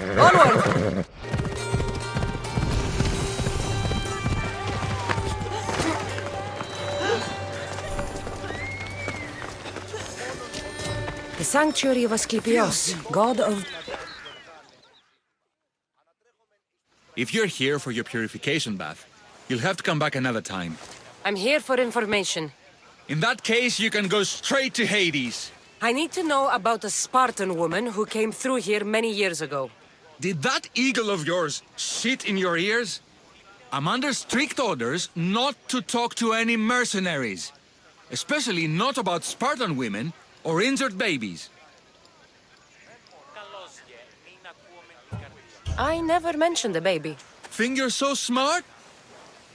Onward! The sanctuary of Asclepios, god of... If you're here for your purification bath, you'll have to come back another time. I'm here for information. In that case, you can go straight to Hades. I need to know about a Spartan woman who came through here many years ago. Did that eagle of yours shit in your ears? I'm under strict orders not to talk to any mercenaries. Especially not about Spartan women or injured babies. I never mentioned a baby. Think you're so smart?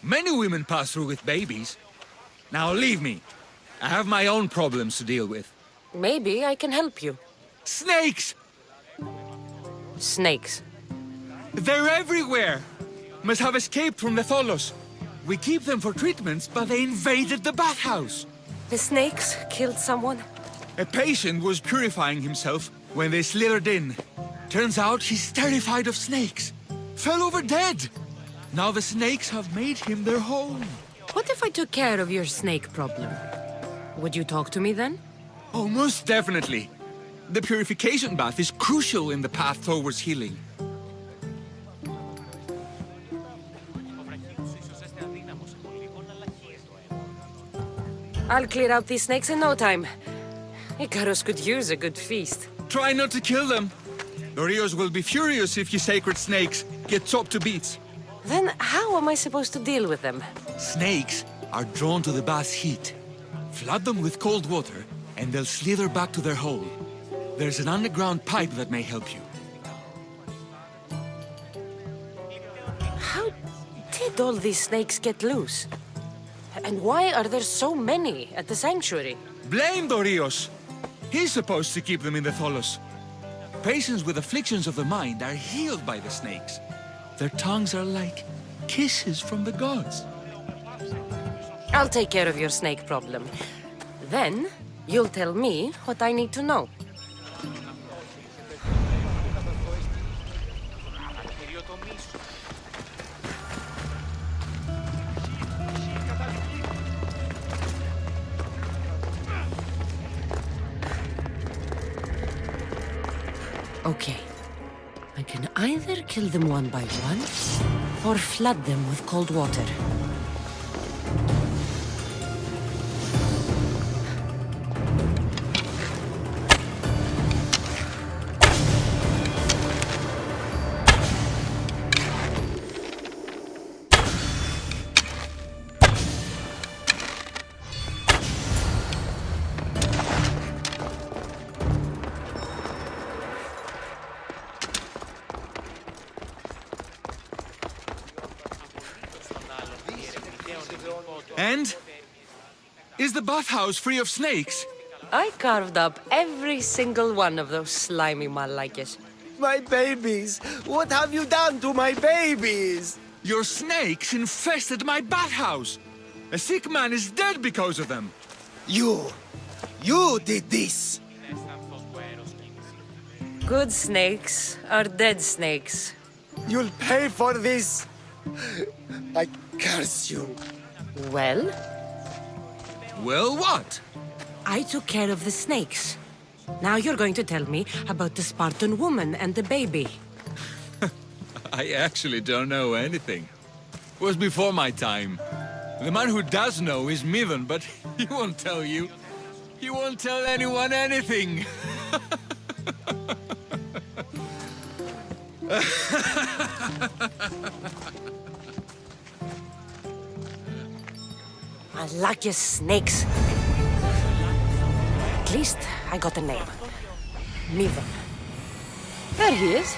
Many women pass through with babies. Now leave me. I have my own problems to deal with. Maybe I can help you. Snakes! Snakes. They're everywhere! Must have escaped from the Tholos. We keep them for treatments, but they invaded the bathhouse. The snakes killed someone? A patient was purifying himself when they slithered in. Turns out he's terrified of snakes. Fell over dead. Now the snakes have made him their home. What if I took care of your snake problem? Would you talk to me then? Oh, most definitely. The purification bath is crucial in the path towards healing. I'll clear out these snakes in no time. Icarus could use a good feast. Try not to kill them. The Rios will be furious if you sacred snakes get chopped to bits. Then how am I supposed to deal with them? Snakes are drawn to the bath's heat. Flood them with cold water, and they'll slither back to their hole. There's an underground pipe that may help you. How did all these snakes get loose? And why are there so many at the sanctuary? Blame Dorios. He's supposed to keep them in the Tholos. Patients with afflictions of the mind are healed by the snakes. Their tongues are like kisses from the gods. I'll take care of your snake problem. Then, you'll tell me what I need to know. Okay. I can either kill them one by one, or flood them with cold water. And? Is the bathhouse free of snakes? I carved up every single one of those slimy malakes. My babies! What have you done to my babies? Your snakes infested my bathhouse! A sick man is dead because of them! You did this! Good snakes are dead snakes. You'll pay for this! I curse you! Well, Well, what? I took care of the snakes. Now you're going to tell me about the Spartan woman and the baby. I actually don't know anything. It was before my time. The man who does know is Mivan, but he won't tell you. He won't tell anyone anything. I like your snakes. At least I got a name. Mivan. There he is.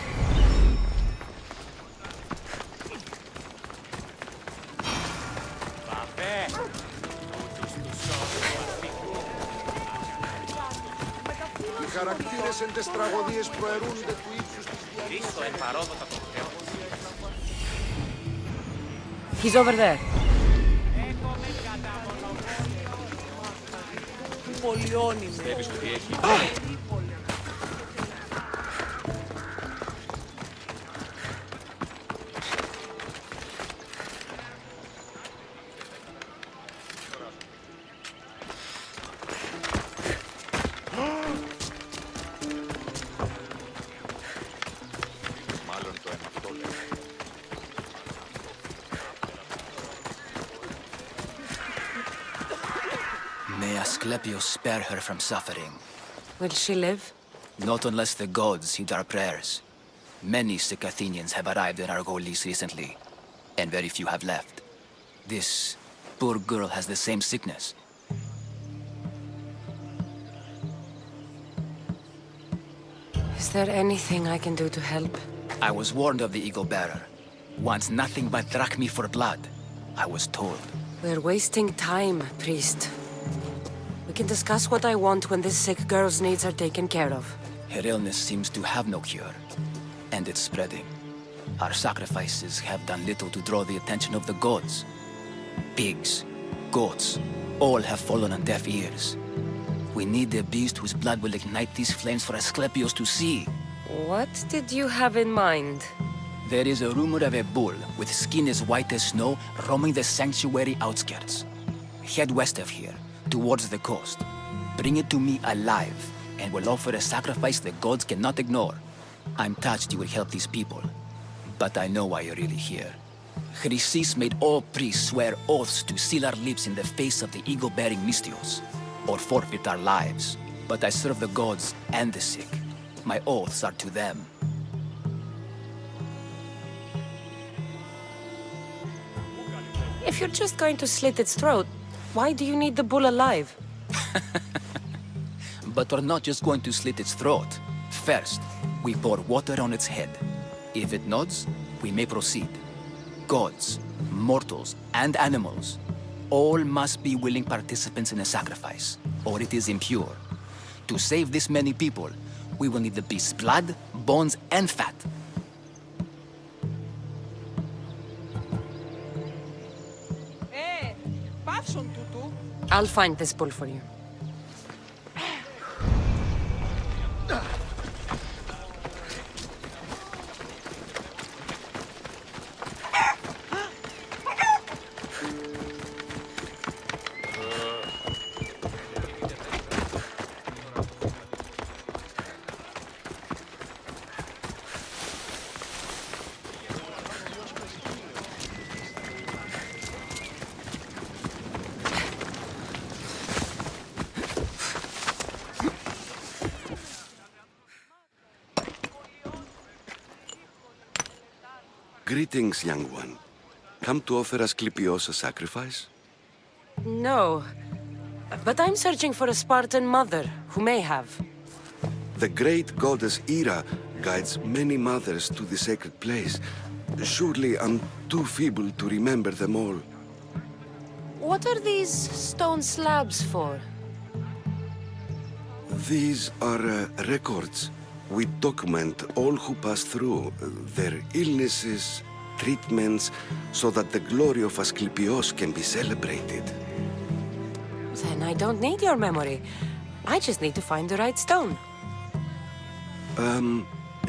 Οι χαρακτήρες εν τες τραγωδίες προαιρούνται του ύψους της διαδικασίας. He's over there. Asclepius spare her from suffering. Will she live? Not unless the gods heed our prayers. Many sick Athenians have arrived in Argolis recently, and very few have left. This poor girl has the same sickness. Is there anything I can do to help? I was warned of the Eagle Bearer. Wants nothing but drachmae for blood, I was told. We're wasting time, priest. We can discuss what I want when this sick girl's needs are taken care of. Her illness seems to have no cure, and it's spreading. Our sacrifices have done little to draw the attention of the gods. Pigs, goats, all have fallen on deaf ears. We need a beast whose blood will ignite these flames for Asclepius to see. What did you have in mind? There is a rumor of a bull with skin as white as snow roaming the sanctuary outskirts. Head west of here, towards the coast. Bring it to me alive, and we'll offer a sacrifice the gods cannot ignore. I'm touched you will help these people, but I know why you're really here. Chrysis made all priests swear oaths to seal our lips in the face of the eagle-bearing Mystios, or forfeit our lives. But I serve the gods and the sick. My oaths are to them. If you're just going to slit its throat, why do you need the bull alive? But we're not just going to slit its throat. First, we pour water on its head. If it nods, we may proceed. Gods, mortals, and animals, all must be willing participants in a sacrifice, or it is impure. To save this many people, we will need the beast's blood, bones, and fat. I'll find this bull for you. Greetings, young one. Come to offer Asclepios a sacrifice? No. But I'm searching for a Spartan mother who may have. The great goddess Hera guides many mothers to the sacred place. Surely I'm too feeble to remember them all. What are these stone slabs for? These are records. We document all who pass through, their illnesses, treatments, so that the glory of Asclepios can be celebrated. Then I don't need your memory. I just need to find the right stone.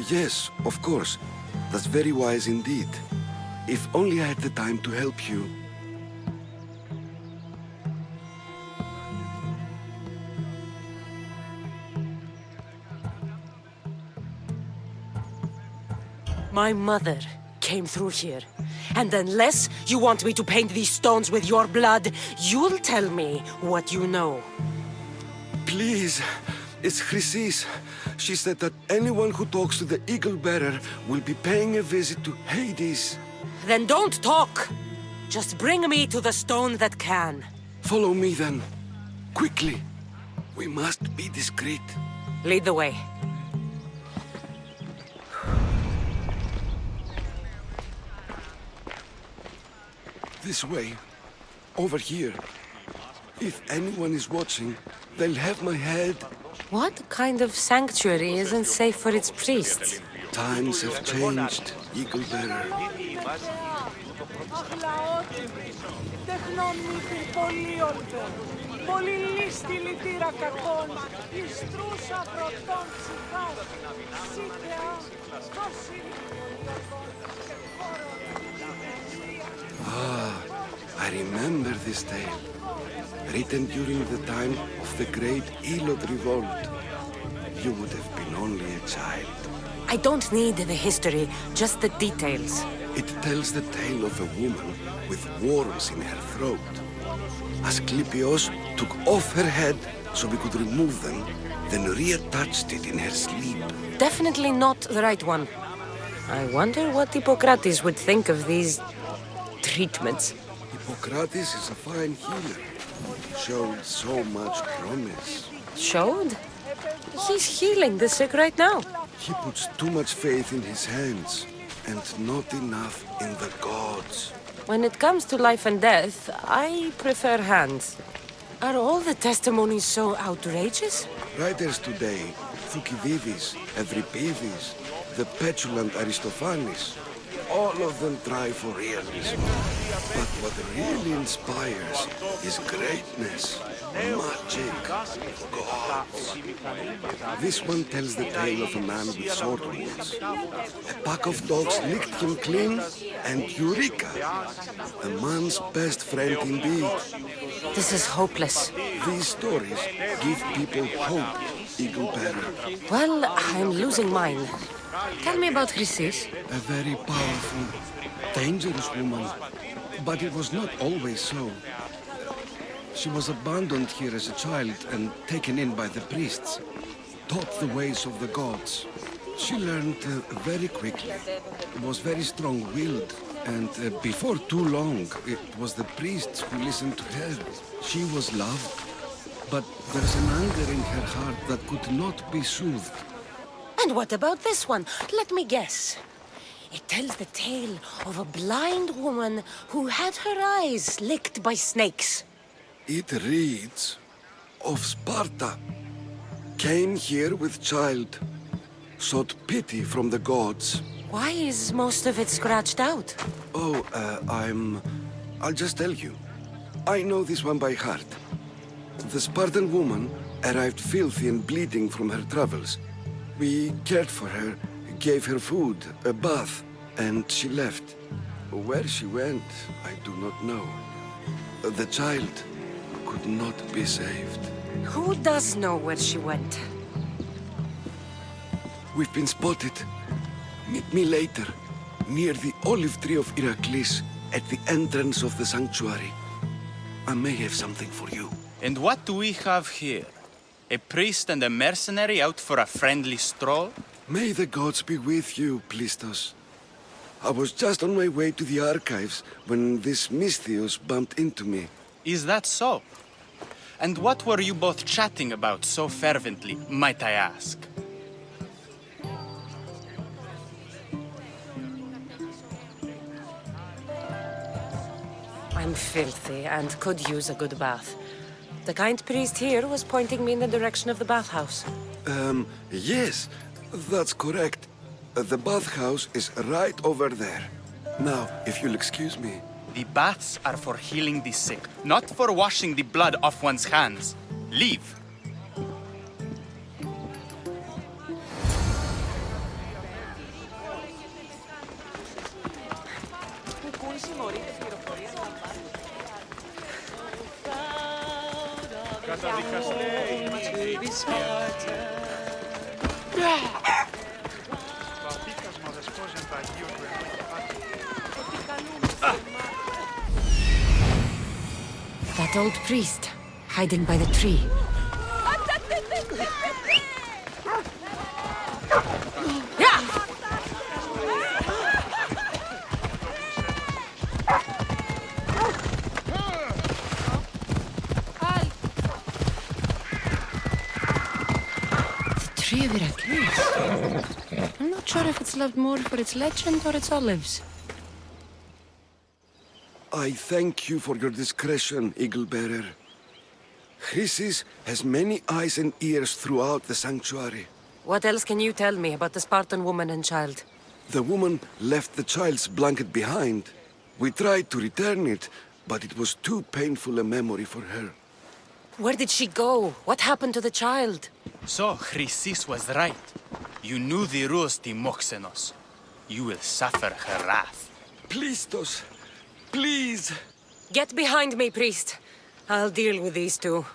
Yes, of course. That's very wise indeed. If only I had the time to help you. My mother came through here. And unless you want me to paint these stones with your blood, you'll tell me what you know. Please, it's Chrysis. She said that anyone who talks to the Eagle Bearer will be paying a visit to Hades. Then don't talk! Just bring me to the stone that can. Follow me then. Quickly. We must be discreet. Lead the way. This way. Over here. If anyone is watching, they'll have my head. What kind of sanctuary isn't safe for its priests? Times have changed, Eagle Bearer. I remember this tale. Written during the time of the great Elod revolt. You would have been only a child. I don't need the history, just the details. It tells the tale of a woman with worms in her throat. Asclepios took off her head so we could remove them, then reattached it in her sleep. Definitely not the right one. I wonder what Hippocrates would think of these treatments. Hippocrates is a fine healer. Showed so much promise. Showed? He's healing the sick right now. He puts too much faith in his hands, and not enough in the gods. When it comes to life and death, I prefer hands. Are all the testimonies so outrageous? Writers today, Thucydides, Euripides, the petulant Aristophanes, all of them try for realism. But what really inspires is greatness, magic, gods. This one tells the tale of a man with sword wounds. A pack of dogs licked him clean, and Eureka! A man's best friend indeed. This is hopeless. These stories give people hope, Eagle Bearer. Well, I'm losing mine. Tell me about Chrysis. A very powerful, dangerous woman. But it was not always so. She was abandoned here as a child and taken in by the priests. Taught the ways of the gods. She learned very quickly. Was very strong-willed. And before too long, it was the priests who listened to her. She was loved. But there's an anger in her heart that could not be soothed. And what about this one? Let me guess. It tells the tale of a blind woman who had her eyes licked by snakes. It reads of Sparta. Came here with child. Sought pity from the gods. Why is most of it scratched out? Oh, I'll just tell you. I know this one by heart. The Spartan woman arrived filthy and bleeding from her travels. We cared for her, gave her food, a bath, and she left. Where she went, I do not know. The child could not be saved. Who does know where she went? We've been spotted. Meet me later, near the olive tree of Iraklis, at the entrance of the sanctuary. I may have something for you. And what do we have here? A priest and a mercenary out for a friendly stroll? May the gods be with you, Plistos. I was just on my way to the archives when this Misthios bumped into me. Is that so? And what were you both chatting about so fervently, might I ask? I'm filthy and could use a good bath. The kind priest here was pointing me in the direction of the bathhouse. Yes, that's correct. The bathhouse is right over there. Now, if you'll excuse me. The baths are for healing the sick, not for washing the blood off one's hands. Leave. That old priest, hiding by the tree. The tree of Iraklis. I'm not sure if it's loved more for its legend or its olives. I thank you for your discretion, Eagle Bearer. Chrysis has many eyes and ears throughout the sanctuary. What else can you tell me about the Spartan woman and child? The woman left the child's blanket behind. We tried to return it, but it was too painful a memory for her. Where did she go? What happened to the child? So, Chrysis was right. You knew the rules, Timoxenos. You will suffer her wrath. Plistos, please! Get behind me, priest. I'll deal with these two.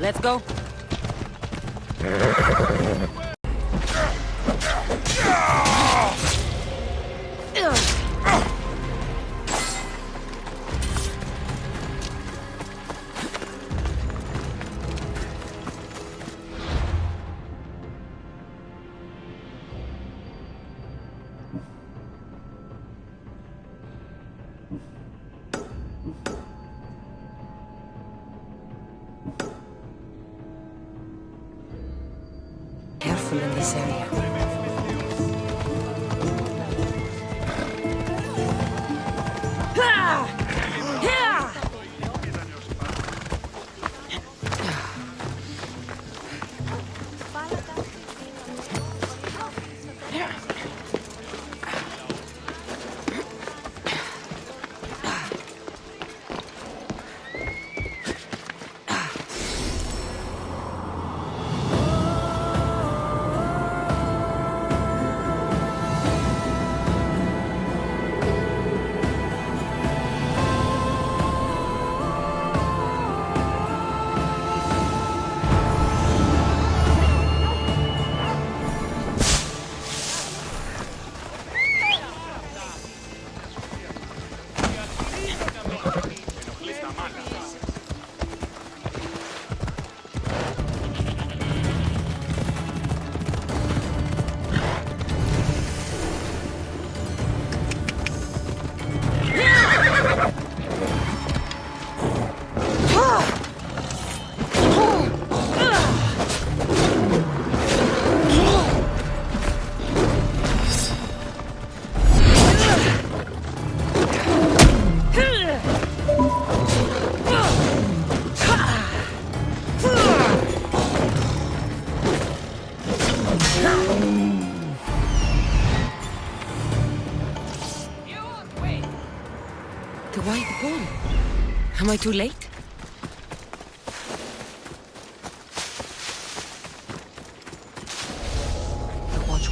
Let's go. Careful in this area. The white ball. Am I too late? Watch.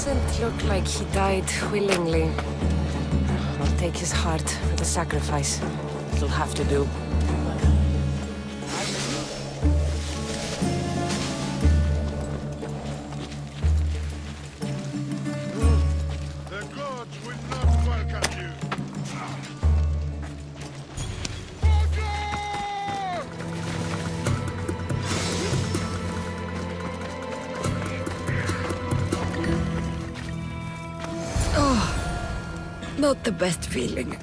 Doesn't look like he died willingly. I'll take his heart for the sacrifice. It'll have to do. The gods will not welcome you. Not the best feeling.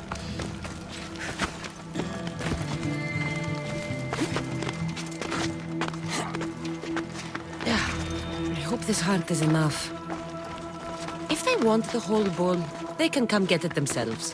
I hope this heart is enough. If they want the whole bowl, they can come get it themselves.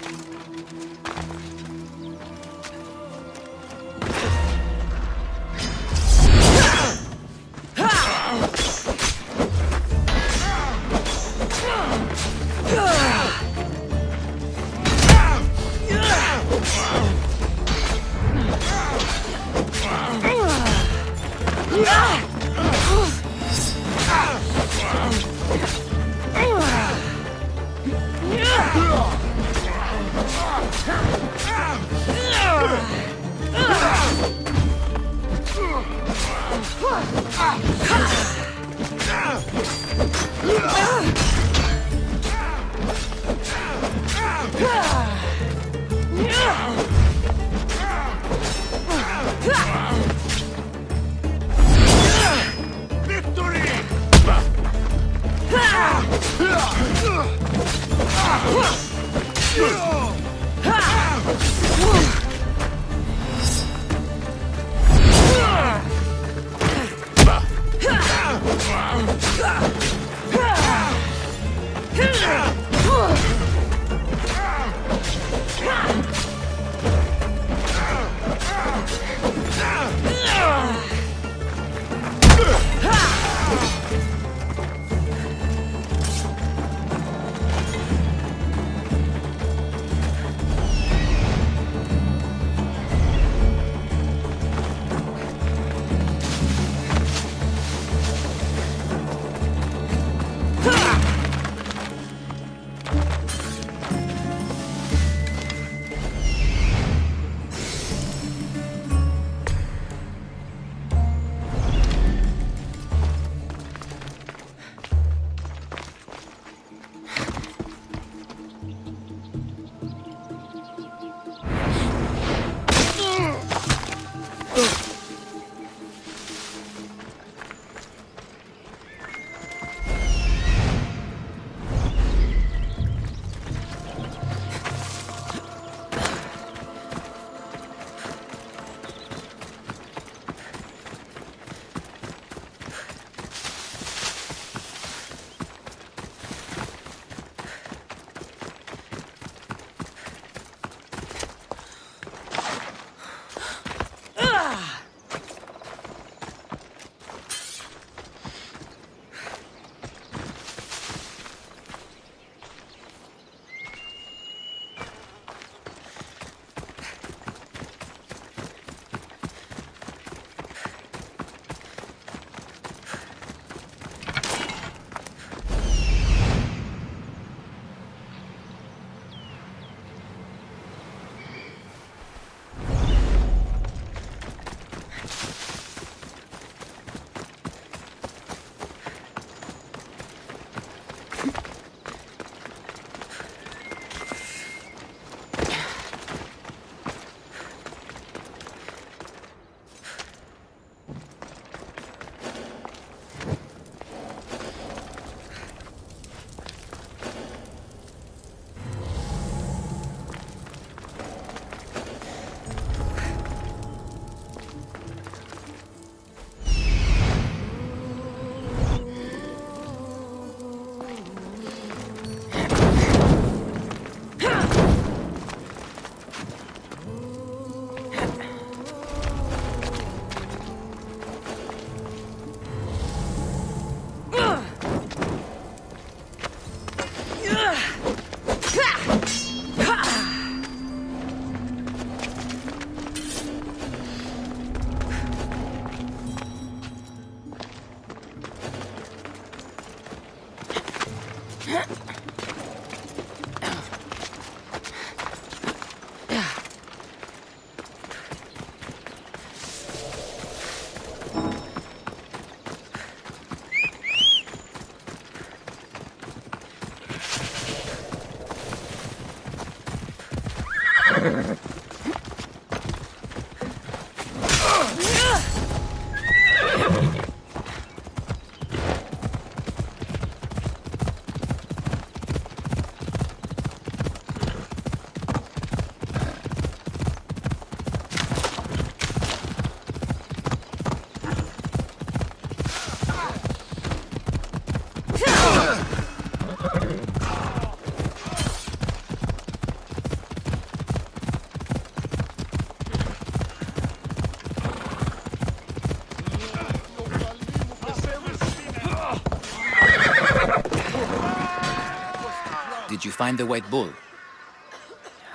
Did you find the white bull?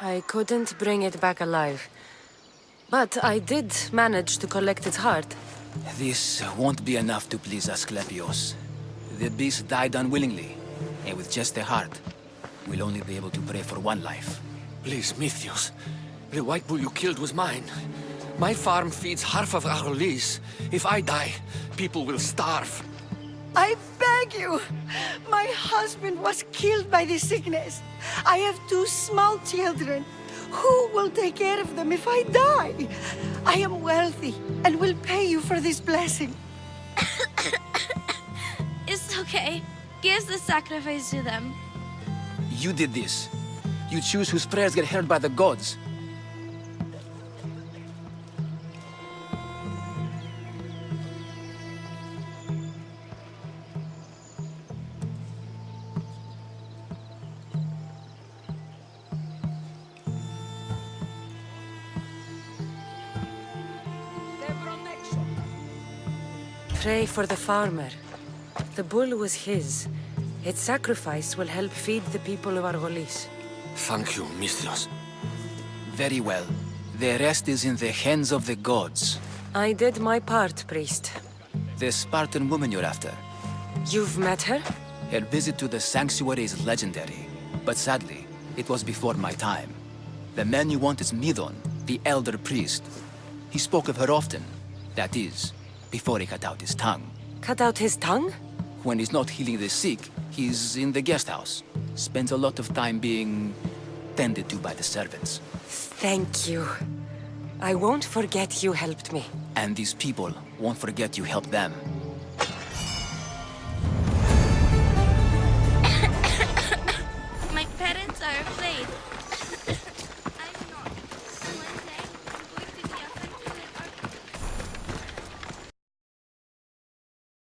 I couldn't bring it back alive. But I did manage to collect its heart. This won't be enough to please Asclepios. The beast died unwillingly, and with just the heart, we'll only be able to pray for one life. Please, Mythios. The white bull you killed was mine. My farm feeds half of our lease. If I die, people will starve. I beg you! My husband was killed by this sickness. I have 2 small children. Who will take care of them if I die? I am wealthy and will pay you for this blessing. It's okay. Give the sacrifice to them. You did this. You choose whose prayers get heard by the gods. Pray for the farmer. The bull was his. Its sacrifice will help feed the people of Argolis. Thank you, Misthios. Very well. The rest is in the hands of the gods. I did my part, priest. The Spartan woman you're after. You've met her? Her visit to the sanctuary is legendary, but sadly, it was before my time. The man you want is Midon, the elder priest. He spoke of her often. That is, before he cut out his tongue. Cut out his tongue? When he's not healing the sick, he's in the guest house. Spends a lot of time being tended to by the servants. Thank you. I won't forget you helped me. And these people won't forget you helped them.